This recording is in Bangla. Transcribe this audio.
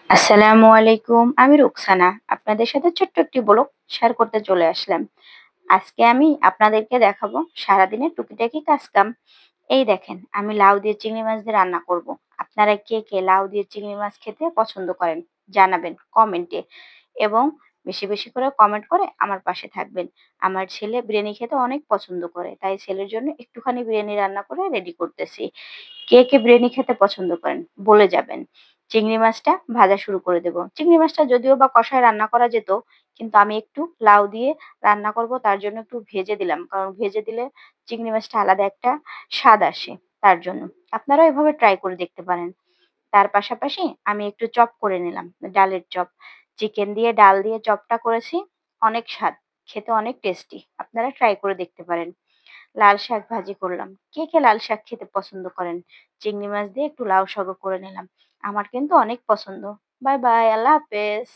আসসালামু আলাইকুম। আমি রুকসানা। আপনাদের সাথে ছোট্ট একটি ব্লগ শেয়ার করতে চলে আসলাম। আজকে আমি আপনাদেরকে দেখাবো সারাদিনের টুকিটাকি কাজকাম। এই দেখেন, আমি লাউ দিয়ে চিংড়ি মাছ দিয়ে রান্না করব। আপনারা কে লাউ দিয়ে চিংড়ি মাছ খেতে পছন্দ করেন? জানাবেন কমেন্টে এবং বেশি করে কমেন্ট করে আমার পাশে থাকবেন। আমার ছেলে বিরিয়ানি খেতে অনেক পছন্দ করে। তাই ছেলের জন্য একটুখানি বিরিয়ানি রান্না করে রেডি করতেছি। কে বিরিয়ানি খেতে পছন্দ করেন বলে যাবেন। চিংড়ি মাছটা ভাজা শুরু করে দেব। চিংড়ি মাছটা যদিও বা কষায় রান্না করা যেত, কিন্তু আমি একটু লাউ দিয়ে রান্না করব তার জন্য একটু ভেজে দিলাম। কারণ ভেজে দিলে চিংড়ি মাছটা আলাদা একটা স্বাদ আসে তার জন্য। আপনারাও এভাবে ট্রাই করে দেখতে পারেন। তার পাশাপাশি আমি একটু চপ করে নিলাম, ডালের চপ। চিকেন দিয়ে ডাল দিয়ে চপটা করেছি। অনেক স্বাদ, খেতে অনেক টেস্টি। আপনারা ট্রাই করে দেখতে পারেন। লাল শাক ভাজি করলাম। কে লাল শাক খেতে পছন্দ করেন? চিংড়ি মাছ দিয়ে একটু লাউ শাকও করে নিলাম। আমার কিন্তু অনেক পছন্দ। বাই, আল্লাহ হাফেজ।